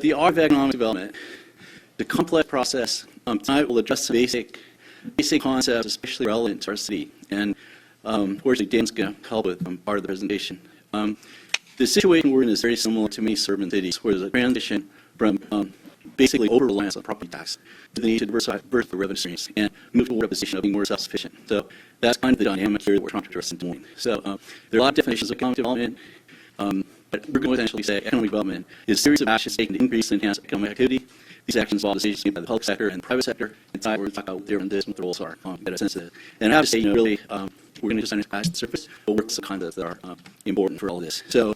the art of economic development, the complex process, tonight will address the basic concepts, especially relevant to our city. And unfortunately, Dan's going to help with part of the presentation. The situation we're in is very similar to many suburban cities, where there's a transition from basically over-reliance on property tax to the need to diversify the revenue streams and move toward a position of being more self-sufficient. So that's kind of the dynamic here that we're trying to address in Des Moines. So there are a lot of definitions of economic development, but we're going to essentially say economic development is a series of actions taken to increase and enhance economic activity. These actions involve decisions made by the public sector and the private sector. Inside, we're going to talk about what they're in this, what the roles are, get a sense of it. And I have to say, really, we're going to just scratch the surface, but work some concepts that are important for all of this. So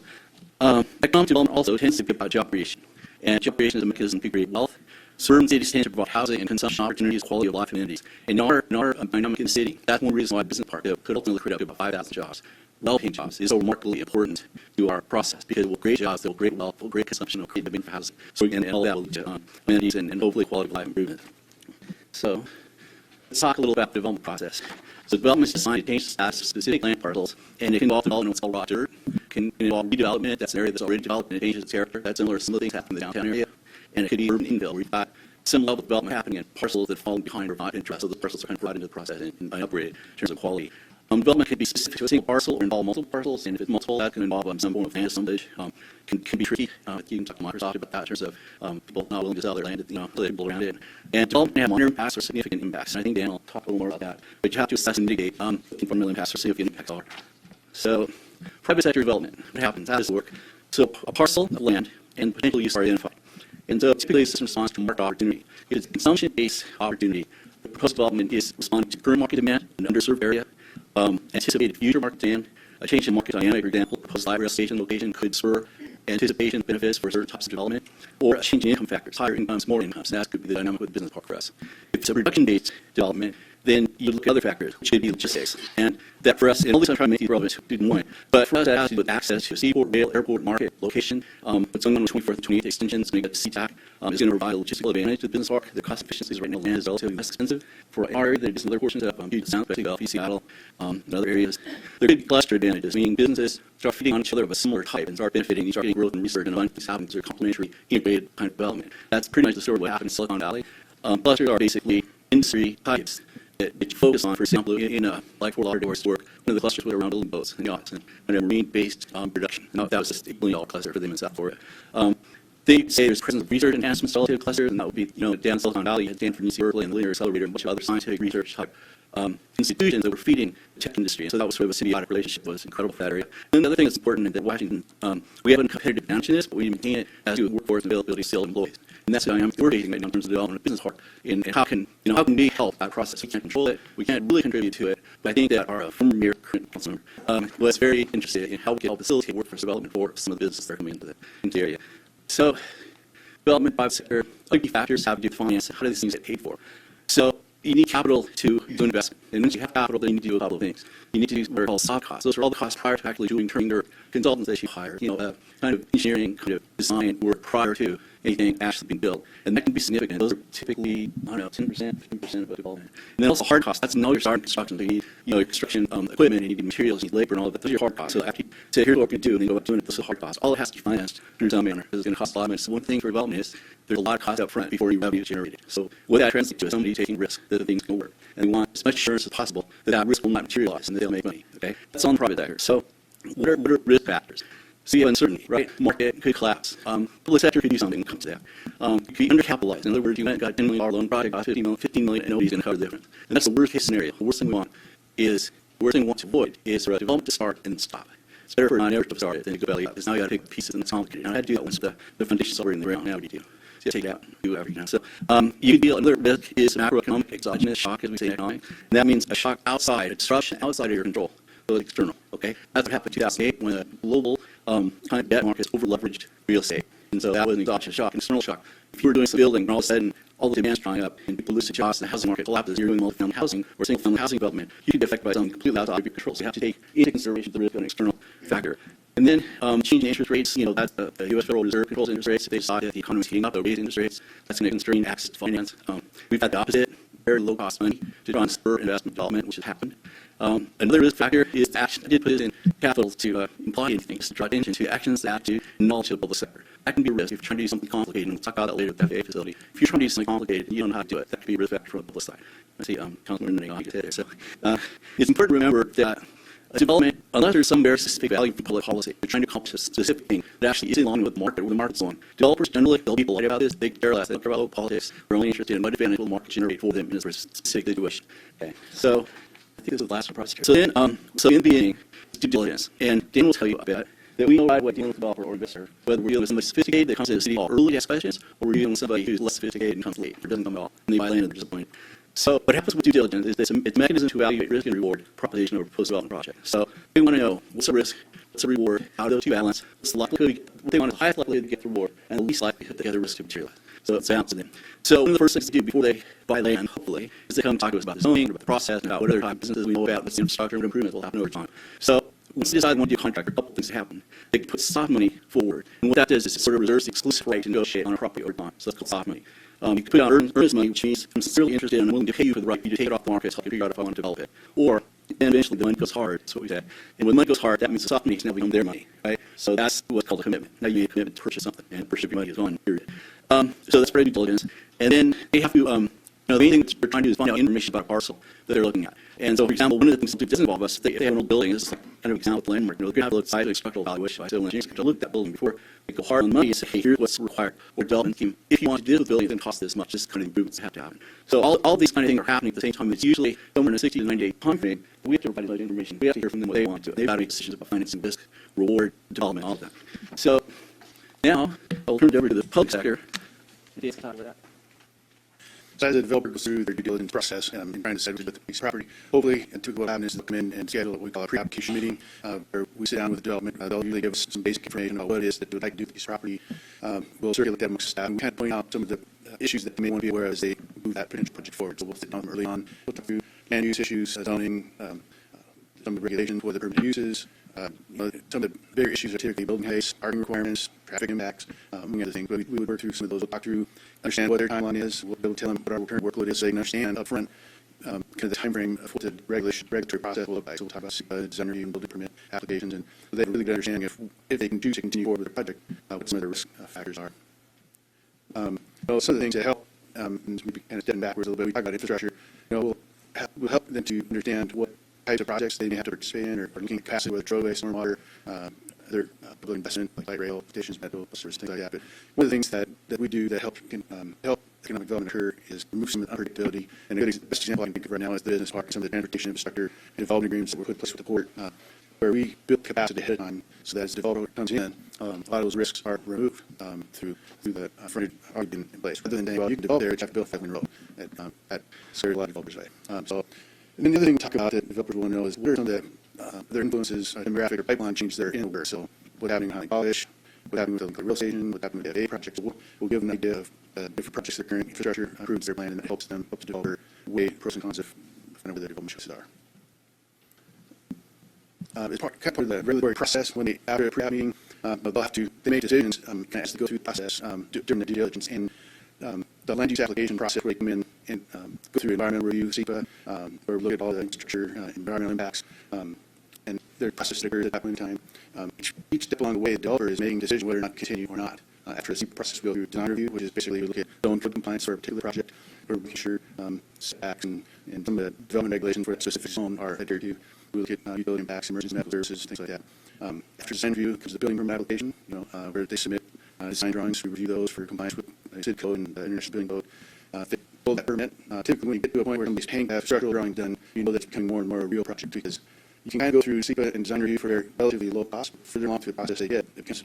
economic development also tends to be about job creation. And job creation is a mechanism to create wealth. Certain cities tend to provide housing and consumption opportunities, quality of life amenities. In our dynamic city, that's one reason why Business Park could ultimately create up to about 5,000 jobs. Well-paying jobs is so remarkably important to our process because it will create jobs, it will create wealth, it will create consumption, it will create demand for housing. So and all that will lead to amenities and hopefully quality of life improvement. So let's talk a little about the development process. So development is designed to change the status of specific land parcels, and it can involve development of what's called raw dirt. It can involve redevelopment. That's an area that's already developed and it changes its character. That's similar to some of the things happening in the downtown area. And it could be urban infill, where you've got some level of development happening in parcels that fall behind or not interest. So the parcels are kind of brought into the process and upgraded in terms of quality. Development can be specific to a single parcel or involve multiple parcels, and if it's multiple, that can involve some form of land assemblage. Can be tricky. You can talk to Microsoft about that in terms of people not willing to sell their land, people around it. And development can have minor impacts or significant impacts. And I think Dan will talk a little more about that. But you have to assess and mitigate environmental impacts or significant impacts are. So private sector development, what happens? How does it work? So a parcel of land and potential use are identified. And so typically this responds to market opportunity. It is a consumption-based opportunity. The proposed development is responding to current market demand in an underserved area. Anticipated future market demand, a change in market dynamic, for example, proposed light rail station location could spur anticipation benefits for certain types of development, or a change in income factors, higher incomes, more incomes, and that could be the dynamic with the business park for us. If it's a reduction-based development, then you look at other factors, which could be logistics. And that for us, and all this I'm trying to make these relevant to Des Moines, but for us that has to do with access to a seaport, rail, airport, market, location. What's going on with 24th and 28th extensions, going to get to CTAC, is going to provide a logistical advantage to the business park. The cost efficiencies right now, land is relatively less expensive. For our area, there's other portions of Puget Sound, especially Bellevue, Seattle, and other areas. There could be cluster advantages, meaning businesses start feeding on each other of a similar type and start benefiting, you start getting growth and research and abundance happening through complementary, integrated kind of development. That's pretty much the story of what happened in Silicon Valley. Clusters are basically industry types that you focus on. For example, in like Fort Lauderdale's work, one of the clusters was around building boats and yachts and a marine-based production. Now, that was just a $1 billion cluster for them in South Florida. They say there's presence of research enhancements relative to clusters, and that would be, down in Silicon Valley, you had Stanford, UC Berkeley, and the Linear Accelerator, and a bunch of other scientific research type institutions that were feeding the tech industry. And so that was sort of a symbiotic relationship, was incredible for that area. And the other thing that's important is that Washington, we have a competitive advantage in this, but we maintain it as to workforce and availability of skilled employees. And that's the dynamic we're facing right now in terms of development of business park. And how can we help that process? We can't control it. We can't really contribute to it. But I think that our former mayor, current council member, was very interested in how we can help facilitate workforce development for some of the businesses that are coming into the area. So development, private sector, other key factors have to do with finance. How do these things get paid for? So you need capital to do investment. And once you have capital, then you need to do a couple of things. You need to do what are called soft costs. Those are all the costs prior to actually doing training or consultants that you hire, kind of engineering, kind of design work prior to anything actually being built. And that can be significant. Those are typically, 10%, 15% of development. And then also hard costs. That's now you're starting construction. So you need, construction equipment, you need materials, you need labor, and all of that. Those are your hard costs. So after you say, here's what we're going to do, and then go about doing it, those are hard costs. All it has to be financed in some manner. Because it's going to cost a lot of money. So one thing for development is there's a lot of cost up front before your revenue is generated. So what that translates to is somebody taking risk that the thing's going to work. And we want as much assurance as possible that risk will not materialize and they'll make money. Okay? That's on the private sector. So what are risk factors? So you have uncertainty, right? Market could collapse. Public sector could do something when it comes to that. You could be undercapitalized. In other words, you got a $10 million loan project, got $15 million, and nobody's going to cover the difference. And that's the worst case scenario. The worst thing we want to avoid is for a development to start and stop. It's better for a non-average to start it than to go belly up, because now you got to take pieces and it's complicated. Now I had to do that once the foundation's already in the ground. Now what do you do? So you take it out, do whatever you can. So you could be another risk is macroeconomic exogenous shock, as we say in economics. And that means a shock outside, a disruption outside of your control. So it's external, okay? That's what happened in 2008 when a global kind of debt markets over-leveraged real estate. And so that was an exogenous shock, an external shock. If you were doing some building and all of a sudden all the demand's drying up and people lose their jobs and the housing market collapses, you're doing multifamily housing or single-family housing development, you could be affected by something completely outside of your control. So you have to take into consideration the risk of an external factor. And then changing interest rates, that's the U.S. Federal Reserve controls interest rates. If they decide that the economy is heating up, they'll raise interest rates. That's going to constrain access to finance. We've had the opposite, very low-cost money to try and spur investment development, which has happened. Another risk factor is action. I did put it in capital to imply anything, just to draw attention to actions that to knowledge of the public sector. that can be a risk if you're trying to do something complicated, and we'll talk about that later with the FAA facility. If you're trying to do something complicated and you don't know how to do it, that could be a risk factor from the public side. I see Councilman Renee on his head. So it's important to remember that development, unless there's some very specific value for public policy, they're trying to accomplish a specific thing that actually is in line with the market, where the market's on. Developers generally, they'll be polite about this, they care less, they don't care about politics, they're only interested in what advantage will the market generate for them in this specific situation. Okay, so I think this is the last one, prosecutor. So then, so in the beginning, due diligence, and Dan will tell you about that we know right what dealing with a developer or investor, whether we're dealing with somebody sophisticated that comes to the city hall early to ask questions, or we're dealing with somebody who's less sophisticated and comes late or doesn't come at all, and they buy land and they're disappointed. So what happens with due diligence is it's a mechanism to evaluate risk and reward proposition over post-development project. So we want to know what's the risk, what's the reward, how do those two balance, what's the likelihood, what they want is the highest likelihood to get the reward, and the least likelihood to get the risk to materialize. So it's balance to them. So one of the first things to do before they buy land, hopefully, is they come talk to us about the zoning, about the process, and about what other type of businesses we know about, what's the infrastructure and improvements will happen over time. So once they decide they want to do a contract, there are a couple things to happen. They can put soft money forward. And what that does is it sort of reserves the exclusive right to negotiate on a property over time. So that's called soft money. You can put out earnest money, which means I'm sincerely interested and willing to pay you for the right to take it off the market to help you figure out if I want to develop it. Or then eventually the money goes hard, that's what we said. And when money goes hard, that means the soft money is now become their money, right? So that's what's called a commitment. Now you make a commitment to purchase something, and purchase your money is gone, period. So that's part of due diligence. And then they have to, the main thing that we're trying to do is find out information about a parcel that they're looking at. And so, for example, one of the things that doesn't involve us, if they have an old building, this is like kind of an example with landmark. They're going to have a look at structural evaluation by civil engineers. They'll look at that building before they go hard on money and say, hey, here's what's required. Or development team, if you want to do the building, it's going to cost this much. This is kind of improvements that have to happen. So all these kind of things are happening at the same time. It's usually somewhere in a 60 to 90 day time frame. But we have to provide that information. We have to hear from them what they want to do. They've got to make decisions about financing, risk, reward, development, all of that. So now I'll turn it over to the public sector. Matthias can talk about that. So as the developer goes through their due diligence process and trying to decide with the piece of property, hopefully, and typically what happens is they'll come in and schedule what we call a pre-application meeting, where we sit down with the development. They'll usually give us some basic information about what it is that they would like to do with the piece of property. We'll circulate that amongst staff, and we kind of point out some of the issues that they may want to be aware of as they move that potential project forward. So we'll sit down early on, we'll talk through land use issues, zoning, some of the regulations, what the permitted uses. Some of the bigger issues are typically building heights, parking requirements, traffic impacts, among other things. But we would work through some of those. We'll talk through, understand what their timeline is. We'll be able to tell them what our current workload is so they can understand up front kind of the time frame of what the regulatory process will look like. So we'll talk about design review and building permit applications, and so they have a really good understanding if they can choose to continue forward with the project, what some of the risk factors are. Well, some of the things that help, and maybe kind of stepping backwards a little bit, we talk about infrastructure. We'll help them to understand what types of projects they may have to participate in, or looking at capacity, whether roadway, stormwater, other public investment like light rail, stations, medical service, things like that. But one of the things that we do that help economic development occur is remove some unpredictability. And the best example I can think of right now is the business park, some of the transportation infrastructure and development agreements that were put in place with the port, where we build capacity ahead of time, so that as the developer comes in, a lot of those risks are removed through the frontage already been in place. Rather than saying, well, you can develop there, you have to build 5 road. That scares a lot of developers away. And then the other thing we talk about that developers want to know is what are some of the their influences, demographic or pipeline changes that are in order. So what's happening behind Polish, what's happening with the rail station, what's happening with the FAA projects. We'll give them an idea of different projects that current infrastructure improves their plan, and that helps the developer weigh pros and cons of whatever their development choices are. As part of the regulatory process, when they after a pre-app meeting, they make decisions as they go through the process during the due diligence. And the land use application process, where they come in and go through environmental review, SEPA, or look at all the infrastructure, environmental impacts, and their process that occurs at that point in time. Each step along the way, the developer is making a decision whether or not to continue or not. After the SEPA process, we go through design review, which is basically we look at zone code compliance for a particular project, or making sure setbacks and some of the development regulations for that specific zone are adhered to. We look at utility impacts, emergency medical services, things like that. After design review comes the building permit application, where they submit design drawings. We review those for compliance with SID code and the International Building Code. If they pull that permit, typically when you get to a point where somebody's paying to have structural drawing done, you know that's becoming more and more a real project, because you can kind of go through SEPA and design review for a relatively low cost. Further along through the process they get, it becomes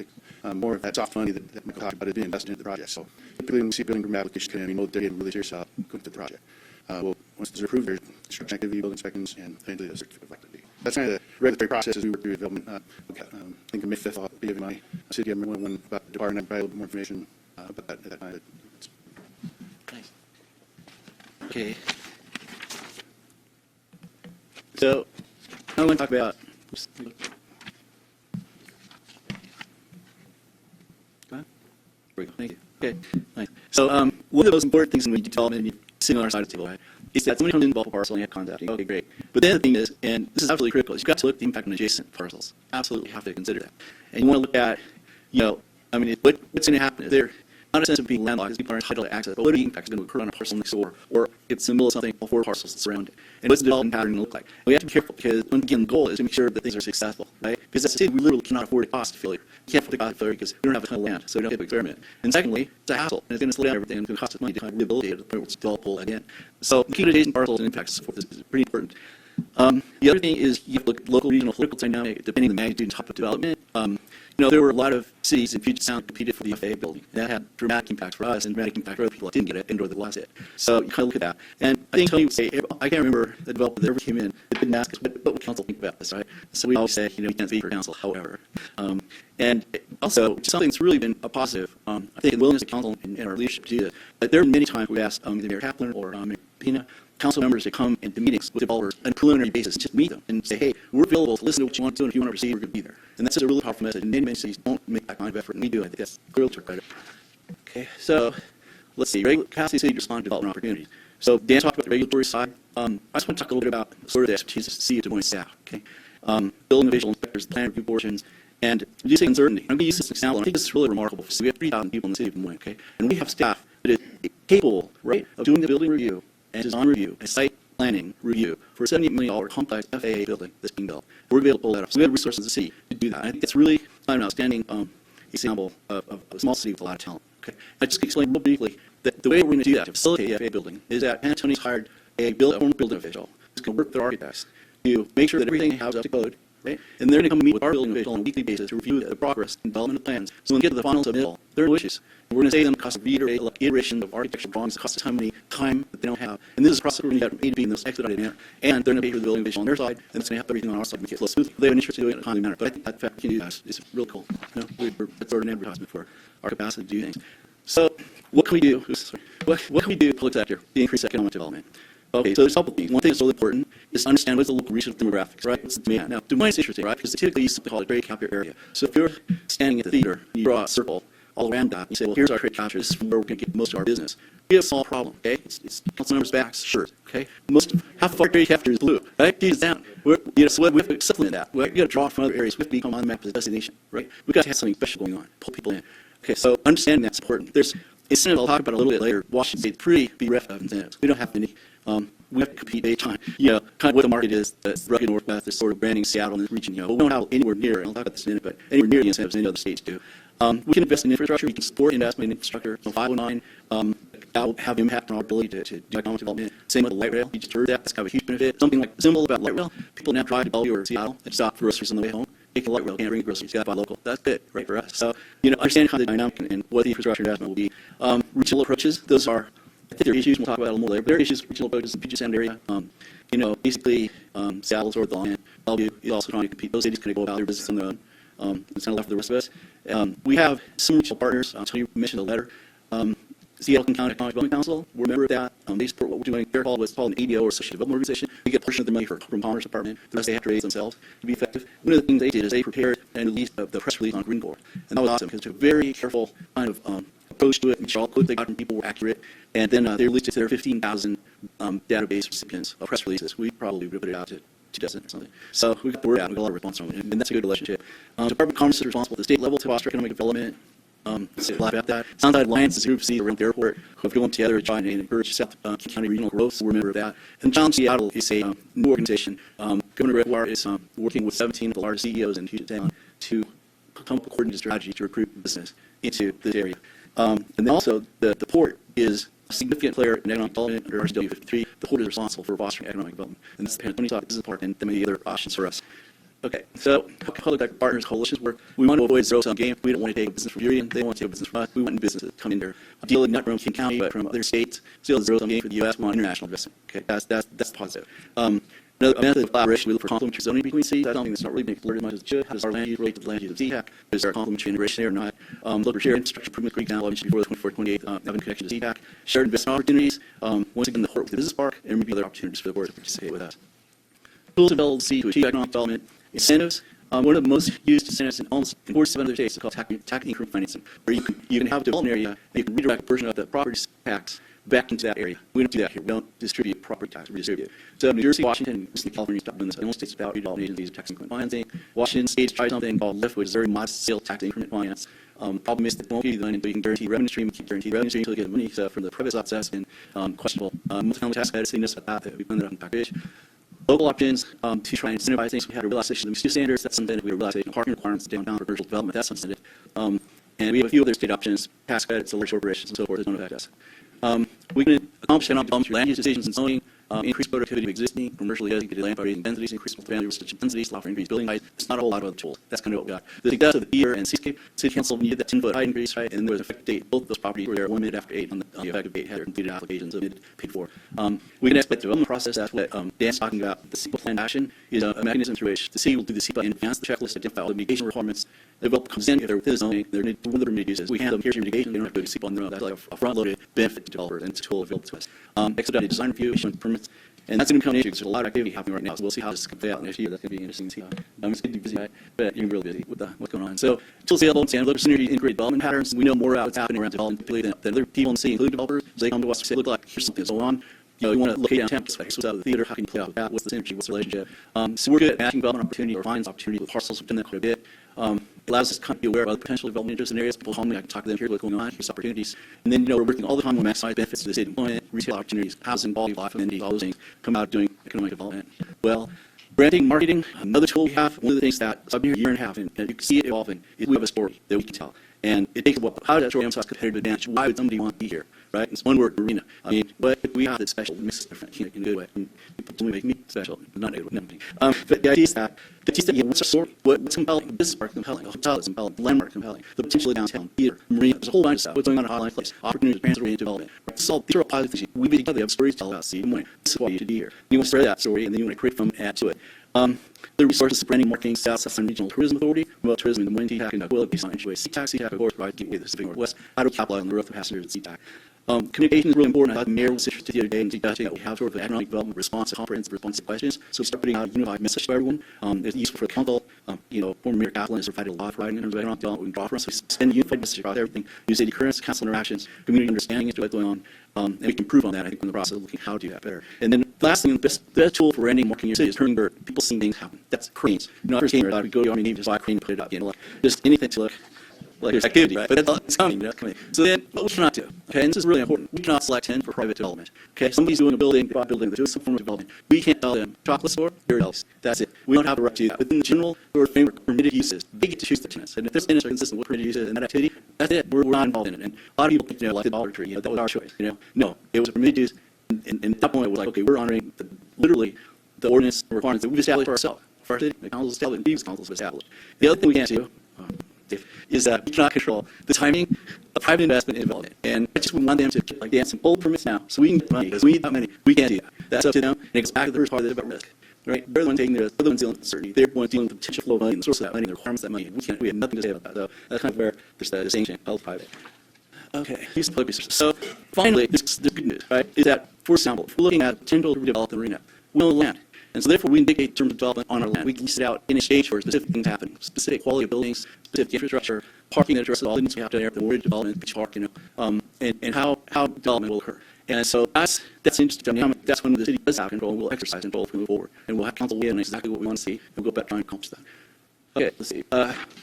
more of that soft money that Michael talked about is being invested into the project. So typically when we see building permit applications come in, we know that they're getting really serious about going to the project. Once those are approved, there's construction activity, building inspections, and eventually the certificate of activity. That's kind of the regulatory process as we work through development. I think on May 5th, I'll be giving my city government one about the department. I provide a little bit more information about that at that time. Nice. Okay. So I want to talk about. There we go. Thank you. Okay. Nice. So one of the most important things when we do development, and you sit on our side of the table, right, is that somebody comes in and develop a parcel and you have contacting. Okay, great. But then the thing is, and this is absolutely critical, is you've got to look at the impact on adjacent parcels. Absolutely have to consider that. And you want to look at, I mean, what's going to happen is they're not a sense of being landlocked, because people are entitled to access, but what are the impacts going to occur on a parcel next door, or it's in the middle of something, all four parcels that surround it, and what's the development pattern going to look like? And we have to be careful, because again, the goal is to make sure that things are successful, right? Because as I said, we literally cannot afford a cost of failure. We can't afford the cost of failure because we don't have a ton of land, so we don't have to experiment. And secondly, it's a hassle, and it's going to slow down everything, and it's going to cost us money to kind of rehabilitate it to the point where it's developable again. So keeping adjacent parcels and impacts for this is pretty important. The other thing is you have to look at local, regional, political dynamic, depending on the magnitude and type of development. There were a lot of cities in Puget Sound competed for the FAA building. And that had dramatic impacts for us and dramatic impact for other people that didn't get it and/or that lost it. So you kind of look at that. And I think Tony would say, I can't remember a developer that ever came in that didn't ask us, what would council think about this, right? So we always say, we can't speak for council, however. And also, something that's really been a positive, I think the willingness of council and our leadership to do this, but there are many times we've asked either Mayor Kaplan or Mayor Pina, council members to come into meetings with developers on a preliminary basis, just meet them and say, hey, we're available to listen to what you want to do, and if you want to proceed, we're going to be there. And that's just a really powerful message, and many cities don't make that kind of effort, and we do. I think that's clearly to our credit. Okay, so let's see, capacity city to respond to development opportunities. So Dan talked about the regulatory side. I just want to talk a little bit about sort of the expertise of the Des Moines staff. Okay, building visual inspectors, plan review portions, and reducing uncertainty. I'm going to use this example, and I think this is really remarkable. So we have 3,000 people in the city of Des Moines, okay, and we have staff that is capable, right, of doing the building review and design review, and site planning review for a $78 million complex FAA building that's being built. We're able to pull that off. So we have resources in the city to do that. And I think that's really an outstanding example of a small city with a lot of talent. Okay, I just explained real briefly that the way we're going to do that to facilitate the FAA building is that Tony's hired a former building official who's going to work with our architects to make sure that everything has up to code. Right? And they're going to come meet with our building official on a weekly basis to review the progress and development of plans. So when we get to the final submittal, there are no issues. And we're going to save them the cost of iteration of architectural drawings, the cost of time that they don't have. And this is a process we're going to get from A to B in this expedited manner. And they're going to pay for the building official on their side, and it's going to have everything on our side to make it flow smoothly. They have an interest in doing it in a timely manner. But I think that fact we can do that is really cool. It's sort of an advertisement for our capacity to do things. So what can we do? What can we do, public sector, to increase economic development? Okay, so there's a couple things. One thing that's really important is to understand what's the local regional demographics, right? What's the demand? Now, Des Moines is interesting, right? Because they typically use something called a trade capture area. So if you're standing at the theater, you draw a circle all around that, and you say, well, here's our trade capture. This is where we're going to get most of our business. We have a small problem, okay? It's council members' backs, sure, okay? Half of our trade capture is blue, right? It's down. So we have to supplement that. We've got to draw from other areas. We have to become on the map as a destination, right? We've got to have something special going on, pull people in. Okay, so understanding that's important. There's incentive I'll talk about a little bit later. Washington State's pretty bereft of incentives. We don't have any. We have to compete based on, kind of what the market is, the rugged Northwest, the sort of branding Seattle and this region, but we don't have anywhere near, and I'll talk about this in a minute, but anywhere near the incentives any other states do. We can invest in infrastructure. We can support investment in infrastructure. So 509, that will have impact on our ability to do economic development. Same with the light rail. You just heard that. That's kind of a huge benefit. Something like symbol about light rail. People now drive to Bellevue or Seattle and stop for groceries on the way home. Take the light rail, can't bring groceries, you got to buy local. That's good, right, for us. So, understand kind of the dynamic and what the infrastructure investment will be. Regional approaches, those are, I think there are issues, we'll talk about it a little more later, but there are issues, regional approaches in the Puget Sound area. Basically, Seattle's sort of the long Bellevue is also trying to compete. Those cities kind of go about their business on their own. It's kind of left for the rest of us. We have some regional partners. You mentioned the letter. Seattle County Economic Development Council, we're a member of that. They support what we're doing. They're called what's called an ADO, or Associated Development Organization. We get a portion of the money from Commerce Department. The rest they have to raise themselves to be effective. One of the things they did is they prepared and released the press release on Green Corps. And that was awesome because it's a very careful kind of approach to it. Make sure all the quotes they got from people were accurate. And then they released it to their 15,000 database recipients of press releases. We probably would put it out to 2 dozen or something. So we got the word out. We got a lot of response from it. And that's a good relationship. Department of Commerce is responsible at the state level to foster economic development. Say a lot about that. Soundside Alliance is a group of cities around the airport who have come together to try and encourage South County regional growth, so we're a member of that. And Challenge Seattle is a new organization. Governor Gregoire is working with 17 of the largest CEOs in Puget Sound to come up with a coordinated strategy to recruit business into this area. And then also, the port is a significant player in economic development under RSW 53. The port is responsible for fostering economic development. And that's the Tony's business part and many other options for us. Okay, so how public partners coalitions work. We want to avoid zero-sum game. We don't want to take business from Union. They don't want to take business from us. We want businesses to come in there, dealing not from King County, but from other states. Still a zero-sum game for the U.S. We want international investment. Okay, that's positive. Another method of collaboration, we look for complementary zoning between cities. That's something that's not really being explored as much as it should. How does our land use relate to the land use of ZPAC? Is there a complementary integration there or not? Look for shared infrastructure improvement, for example, I mentioned before the 24th, 28th Avenue connection to ZPAC. Shared investment opportunities. Once again, the port with the business park, and maybe other opportunities for the board to participate with us. Tools available to achieve economic development. Incentives. One of the most used incentives in almost 47 other states is called tax increment financing, where you can have a development area and you can redirect a portion of the property tax back into that area. We don't do that here. We don't distribute property tax, we redistribute. So New Jersey, Washington, California stopped doing this. Most states without redevelopment agencies, tax increment financing. Washington State tried something called LIFT, which is very modest sales tax increment finance. Problem is that it won't be done until you can guarantee revenue stream, keep guaranteed revenue stream until you get money. So from the private side, that's been questionable. Multifamily tax credit, seeing this at that, we blended up in the package. Local options to try and incentivize things. We had a relaxation of the standards. That's something. We have a relaxation of parking requirements downtown for commercial development. That's something. And we have a few other state options, tax credits, large corporations, and so forth that don't affect us. We can accomplish economic development through land use decisions and zoning, increase productivity of existing commercially designated land by raising densities, increase multifamily residential densities, allow for increased building height. It's not a whole lot of other tools. That's kind of what we got. The success of the Beer and Seascape City Council needed that 10-foot height increase, right? And there was an effective date. Both of those properties were there 1 minute after 8 on the effective date, had their completed applications, so mid paid for. We can expect the development process. That's what Dan's talking about. The SEPA plan action is a mechanism through which the city will do the SEPA and advance the checklist, identify all the mitigation requirements. The developer comes in, if they're within the zoning, they're one of the permitted uses. We hand them, here's your mitigation, they don't have to do SEPA on their own. That's like a front-loaded benefit to developers, and it's a tool available to us. Expedited design review, issuance permits, and that's going to become an issue because there's a lot of activity happening right now. So we'll see how this can play out next year. That's going to be interesting to see. It's going to be busy, right? But you're really busy with what's going on. So tools available to look at synergy, integrate development patterns. We know more about what's happening around development than other people in the city, including developers. So they come to us and say, look, like, here's something that's going on. You know, you want to locate downtown, what's out of the theater, how can you play out with that, what's the synergy, what's the relationship. So we're good at matching development opportunity or finds opportunity with parcels. We've done that quite a bit. It allows us to kind of be aware of other potential development interests in areas. People call me, I can talk to them, here's what's going on, here's opportunities. And then, we're working all the time on maximize benefits to the state employment, retail opportunities, housing, quality of life, amenities, all those things come out doing economic development. Well, branding, marketing, another tool we have, one of the things that I've been here a year and a half, and you can see it evolving, is we have a story that we can tell. And it takes how does that story emphasize competitive advantage? Why would somebody want to be here, right? It's one word, arena. I mean, what we have that's special, makes us different, in a good way. People make me special, not negative, nothing. But the idea is that, what's our story? What's compelling? Business park compelling, a hotel is compelling, landmark compelling, the potential of downtown, theater, marina, there's a whole bunch of stuff. What's going on at Hotline Place? Opportunities, transit-oriented development. These are all positive things. We be together, we have stories to tell about, see, this is why you should be here. You want to spread that story, and then you want to create from and add to it. The resources, branding, marketing, South Regional Tourism Authority, Remote Tourism in the Wind, TTAC, and Aquila, based on entry CTAC, of course, provides gateway to the Pacific Northwest, how to capitalize on the growth of passengers at CTAC. Communication is really important. I thought the mayor was interested the other day in suggesting that we have sort of an economic development response, a comprehensive response to questions. So we start putting out a unified message to everyone. It's useful for the council. Former Mayor Kaplan has provided a lot of writing in terms of economic development we can draw from. So we send a unified message across everything. Use city currents, council interactions, community understanding as to what's going on. And we can improve on that, I think, in the process of looking how to do that better. And then the last thing, the best tool for branding marketing your city is turning bird. People seeing things happen. That's cranes. I first came here, I would go to the Army Navy, just buy a crane and put it up. Just anything to look like there's activity, right? But it's coming, coming. So then, what we cannot do, okay, and this is really important, we cannot select 10 for private development, okay? Somebody's doing a building, they're doing some form of development. We can't tell them, chocolate store, here it is. That's it. We don't have the right to do that. Within the general sort of framework, permitted uses, they get to choose the tenants. And if their tenants are consistent with permitted uses and that activity, that's it. We're not involved in it. And a lot of people think, like the Dollar Tree, that was our choice, No, it was a permitted use, and at that point, it was like, okay, we're honoring literally the ordinance requirements that we've established for ourselves. For our city, the council's established, these councils have established. The other thing we can't do, is that we cannot control the timing of private investment in development. And I just want them to dance and pull permits now so we can get money because we need that money. We can't do that. That's up to them. And it goes back to the first part of the development risk. Right? They're the ones taking the risk. They're the ones dealing with uncertainty. They're the ones dealing with the potential flow of money and the source of that money and the requirements of that money. We have nothing to say about that. So that's kind of where there's the distinction, public-private. Okay, use public resources. So finally, this good news, right, is that, for example, if we're looking at potential to redevelop the marina, we own land. And so therefore, we indicate terms of development on our land. We can lease it out in exchange for specific things happening, specific quality of buildings, specific infrastructure, parking that addresses all the needs we have to have, the mortgage development, beach park, and how development will occur. And so that's interesting dynamic. That's when the city does have control, and we'll exercise control if we move forward. And we'll have council weigh in on exactly what we want to see, and we'll go back trying to accomplish that. Okay, let's see.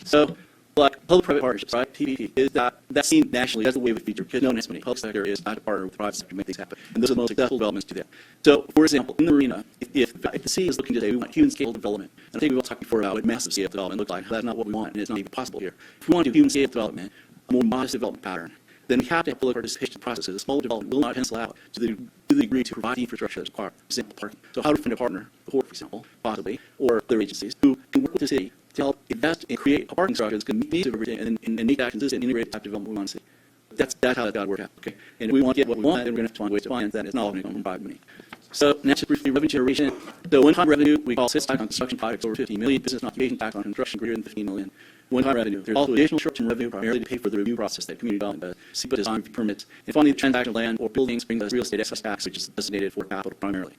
So, like public-private partnerships, right? PPP is that's seen nationally as the wave of the future because no one has money. Public sector is not to partner with the private sector to make things happen, and those are the most successful developments to that. So, for example, in the marina, if the city is looking to say we want human scale development, and I think we've all talked before about what massive scale development looks like. That's not what we want, and it's not even possible here. If we want to do human scale development, a more modest development pattern, then we have to have public participation processes. A small development will not pencil out to the degree to provide the infrastructure that's required, for example, parking. So, how do we find a partner, the Port, for example, possibly, or other agencies who can work with the city to help invest and create a parking structure that's going to meet the needs of everything and make that consistent, integrated type development we want to see. That's how that's got to work out. Okay, and if we want to get what we want, then we're going to have to find ways to finance that. It's not all going to come from private money. So next, just briefly, revenue generation. So one-time revenue, we call sales tax on construction projects over 15 million, business and occupation tax on construction greater than 15 million. One-time revenue. There's also additional short-term revenue primarily to pay for the review process that community development does, SEPA design permits. And finally, the transaction of land or buildings brings us real estate excess tax, which is designated for capital primarily.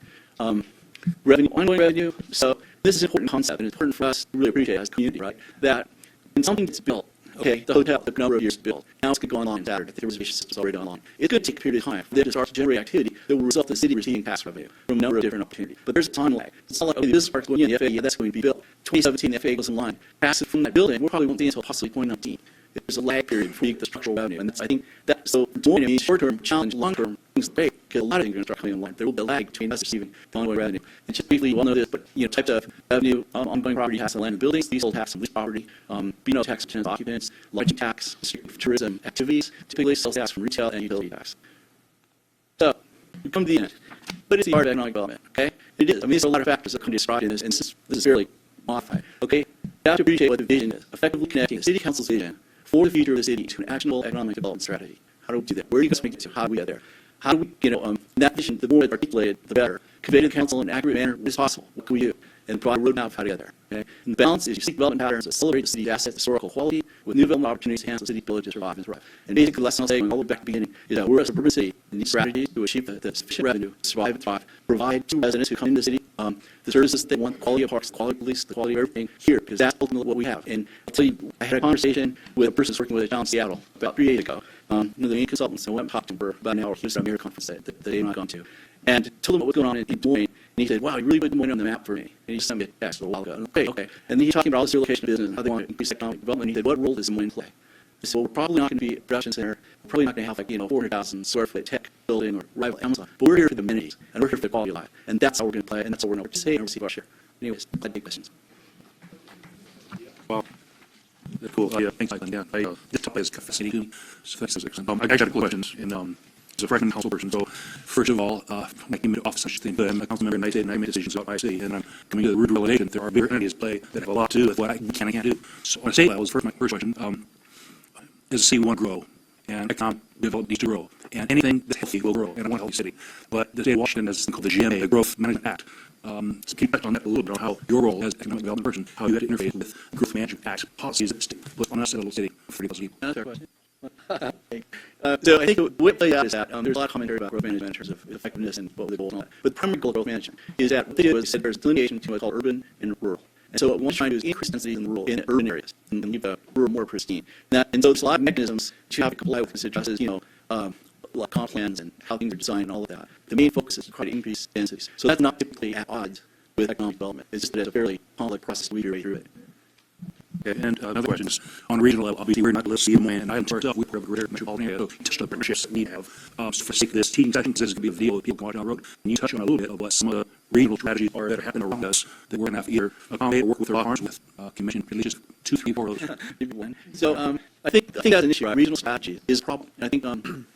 Revenue, ongoing revenue. So this is an important concept, and it's important for us to really appreciate as a community, right? That when something gets built, Okay, the hotel took a number of years to build. Now it's going to go online Saturday. The reservation system's already online. It's going to take a period of time for them to start to generate activity that will result in the city receiving tax revenue from a number of different opportunities. But there's a time lag. It's not like, okay, the business park's going in, the FAA, that's going to be built. 2017, the FAA goes online. Passes from that building, we probably won't see until possibly 2019. There's a lag period before you get the structural revenue. And that's, I think that, so Des Moines, I mean, short-term challenge, long-term things to pay, because a lot of things are going to start coming online. There will be a lag between us receiving the ongoing revenue. And just briefly, you all know this, but, types of revenue, ongoing property tax on land and buildings, leasehold tax on leased property, B&O tax on tenant occupants, lodging tax, tourism activities, typically sales tax from retail and utility tax. So, we come to the end. But it's the art of economic development, okay? It is. I mean, there's a lot of factors that come to describe in this, and this is fairly modified, okay? You have to appreciate what the vision is, effectively connecting the city council's vision for the future of the city to an actionable economic development strategy. How do we do that? Where are you going to get to? How do we get there? How do we, that vision, the more it's articulated, the better. Convey to the council in an accurate manner what is possible. What can we do? And provide a roadmap of how to get there. Okay? And the balance is you seek development patterns that celebrate the city's assets, historical quality, with new development opportunities to enhance the city's ability to survive and thrive. And basically, the lesson I'll say, going all the way back to the beginning, is that we're a suburban city, and these strategies to achieve the sufficient revenue to survive and thrive, provide to residents who come into the city the services they want, the quality of parks, the quality of police, the quality of everything here, because that's ultimately what we have. And I'll tell you, I had a conversation with a person who's working with a town in Seattle about 3 days ago. One of the main consultants, I went and talked to him for about an hour. He was at a mayor conference that they had not gone to. And told him what was going on in Des Moines. And he said, wow, you really put Des Moines on the map for me. And he just sent me a text a little while ago. And okay. And then he talking about all this relocation of business and how they want to increase economic development. And he said, what role does Des Moines play? I said, well, we're probably not going to be a production center. We're probably not going to have 400,000 square foot tech building or rival Amazon. But we're here for the amenities, and we're here for the quality of life. And that's how we're going to play, and that's how we're going to participate and receive our share. Anyways, I'd take questions. Well, cool. Yeah, thanks, Ivan. Yeah, this topic is fascinating. So thanks, I actually had a couple questions. And as a freshman council person, so first of all, I came into office such a thing, but I'm a council member in my state, and I make decisions about my city, and I'm coming to the root realization that there are bigger entities at play that have a lot to do with what I can and can't do. So on a state level, my first question, as a city, we want to grow, and economic development needs to grow, and anything that's healthy will grow, and I want a healthy city. But the state of Washington has something called the GMA, the Growth Management Act. So can you touch on that a little bit, on how your role as economic development person, how you had to interface with growth management acts, policies that put on us at a little city for 30+ people? That's a fair question. So I think what plays out is that there's a lot of commentary about growth management in terms of effectiveness and what the goals and all that. But the primary goal of growth management is that what they do is that there's delineation between what's called urban and rural. And so what one's trying to do is increase density in urban areas and leave the rural more pristine. And so there's a lot of mechanisms that you have to comply with, such as like comp plans and how things are designed and all of that. The main focus is to try to increase densities. So that's not typically at odds with economic development. It's just that it's a fairly complex process to weave your way through it. Okay, and another question is, on a regional level, obviously we're not the city of Des Moines, and I am ourselves, we're a greater metropolitan area, so touch on partnerships that we have. For the sake of this teaching session, because this is going to be a video that people can watch down the road, can you touch on a little bit of what some of the regional strategies are that are happening around us that we're going to have to either accommodate or work with or lock arms with? Commission, at least just 2, 3, 4 of those. So I think that's an issue. Right? Regional strategy is a problem. And I think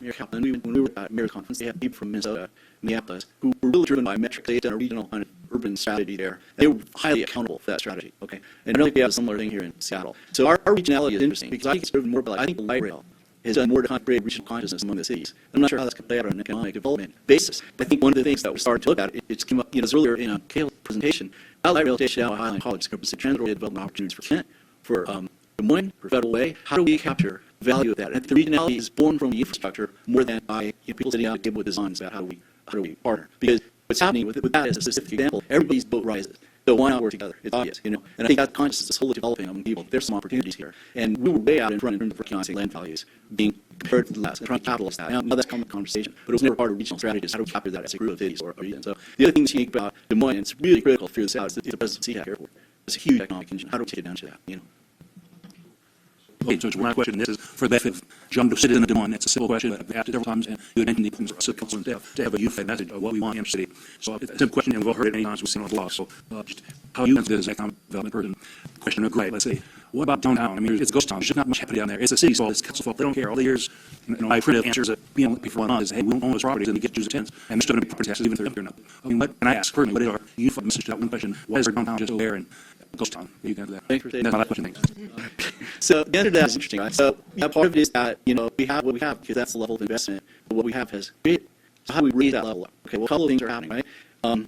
Mayor Kaplan, when we were at Mayor's conference, they had people from Minnesota, Minneapolis, who were really driven by metrics. They had done a regional kind of urban strategy there. And they were highly accountable for that strategy. Okay, and I don't think we have a similar thing here in Seattle. So our regionality is interesting because I think it's driven more by, I think the light rail has done more to create regional consciousness among the cities. I'm not sure how that's going to play out on an economic development basis. I think one of the things that we started to look at, it came up, earlier in Kale's presentation, how light rail takes you out of Highland College, to transit development opportunities for Kent, for Des Moines, for Federal Way. How do we capture the value of that? And the regionality is born from the infrastructure more than by people sitting out at the table with designs about how do we partner. Because what's happening with that is a specific example. Everybody's boat rises. So why not work together? It's obvious, And I think that consciousness is slowly developing among people. There's some opportunities here. And we were way out in front in terms of working on, say, land values being compared to the last and trying to capitalize that. Now that's common conversation, but it was never part of regional strategies. How do we capture that as a group of cities or region? So the other thing that's unique about Des Moines, and it's really critical to figure this out, is the presence of Seahawk Airport. It's a huge economic engine. How do we take it down to that, Okay, so my question, this is for the benefit of John Doe, citizen of Des Moines. It's a simple question, but I've asked it several times, and you had mentioned the importance of city council and staff to have a unified message of what we want in our city. So it's a simple question, and we've all heard it many times. We've seen it on the blog. So just how you answer this as an economic development person. Question of great. Let's say, what about downtown? I mean, it's a ghost town. There's just not much happening down there. It's a city's fault. It's council's fault. They don't care. All the years, I've heard of answers that before 1 month is, hey, we don't own those properties, and we get to use the tents, and there's still going to be property taxes even if they're up there or not. I mean, what can I ask personally? What is our unified message to that one question? Why is our downtown just over there and ghost town? You can answer that. Thanks for saying that's that. my last question. Thanks. So the answer to that is interesting, right? So part of it is that we have what we have because that's the level of investment. But what we have has created. So how do we raise that level up? Okay, well, a couple of things are happening, right?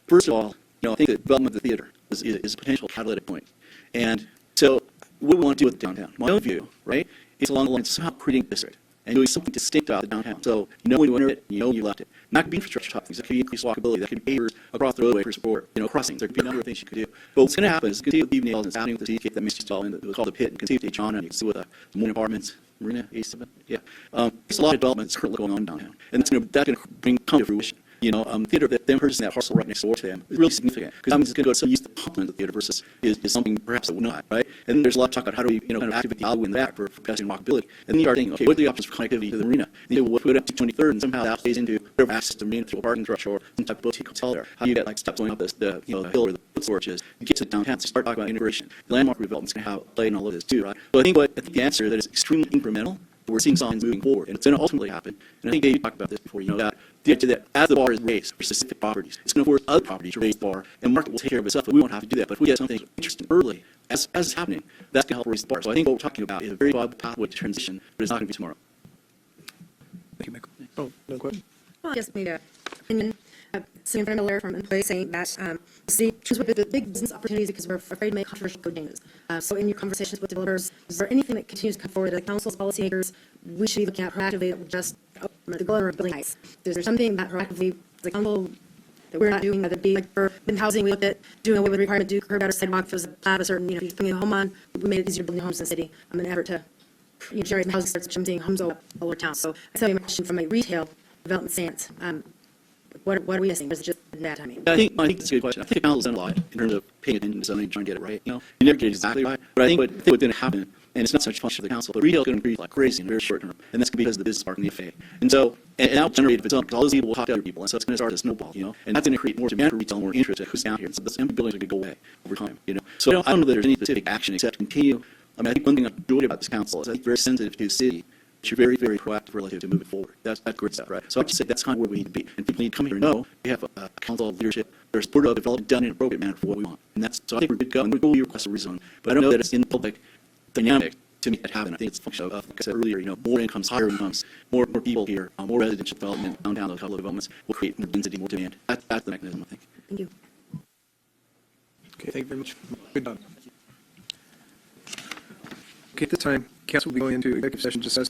First of all, I think the development of the theater is a potential catalytic point. And so what we want to do with downtown, my own view, right, is along the lines of somehow creating a district and doing something distinct about the downtown. So when you enter it, you left it. And that could be infrastructure type things. That could be increased walkability. That could be pavers across the roadway for support, crossings. There could be a number of things you could do. But what's going to happen is you can see with Nails, it's happening with the cityscape that mixed development that was called the Pit. You can see with John, and you can see with the Morning Apartments, Marina, A7. Yeah. There's a lot of development that's currently going on downtown. And that's going to come to fruition. Theater, them purchasing that parcel right next door to them is really significant because that means it's going to go to some use to complement the theater versus is something perhaps that will not, right? And then there's a lot of talk about how do we, kind of activate the alley in the back for pedestrian walkability. And then you are thinking, okay, what are the options for connectivity to the marina? And we'll put it up to 23rd and somehow that plays into whatever access to the marina through a parking structure or some type of boutique hotel there. How do you get like steps going up the hill or the foot storage is? You get to downtown to start talking about integration. The landmark development's going to have a play in all of this too, right? So I think the answer that is extremely incremental. We're seeing signs moving forward, and it's going to ultimately happen. And I think Dave talked about this before. That the idea that as the bar is raised for specific properties, it's going to force other properties to raise the bar, and the market will take care of itself. But we won't have to do that. But if we get something interesting early, as it's happening, that's going to help raise the bar. So I think what we're talking about is a very viable pathway to transition, but it's not going to be tomorrow. Thank you, Michael. Oh, no question? Well, I guess maybe opinion. Sitting in front of a letter from employees saying that the choose with the big business opportunities because we're afraid to make controversial code changes. So in your conversations with developers, is there anything that continues to come forward that council's policymakers we should be looking at proactively that would just the goal of building nice? Is there something that proactively the council that we're not doing that would be like for in housing? We looked at doing away with the requirement to do curb out or sidewalk if it was a certain if you're putting a home on, we made it easier to build new homes in the city. I'm in an effort to generate housing starts, which I'm seeing homes all over town. So I tell you my question from my retail development stance. What are we missing? Or is it just bad timing? I think that's a good question. I think the council's done a lot in terms of paying attention to something and trying to get it right. You never get it exactly right, but I think what's going to happen, and it's not so much function of the council, but retail is going to increase like crazy in the very short term, and that's going to be because of the business park and the FA. And so, and that'll generate its own, because all those people will talk to other people, and so it's going to start a snowball, and that's going to create more demand for retail, more interest at who's down here, and so those empty buildings are going to go away over time, So I don't know that there's any specific action except continue. I think one thing I've enjoyed about this council is I think very sensitive to the city. You're very, very proactive relative to moving forward. That's great stuff, right? So I would say that's kind of where we need to be. And people need to come here and know we have a council of leadership that are supportive of development done in an appropriate manner for what we want. And so I think we're good to go. And we'll request a rezone. But I don't know that it's in the public dynamic to make that happen. I think it's a function of, like I said earlier, more incomes, higher incomes, more people here, more residential development, downtown, those couple of developments will create more density, more demand. That's the mechanism, I think. Thank you. Okay, thank you very much. Good done. Okay, at this time, council will be going into executive session just as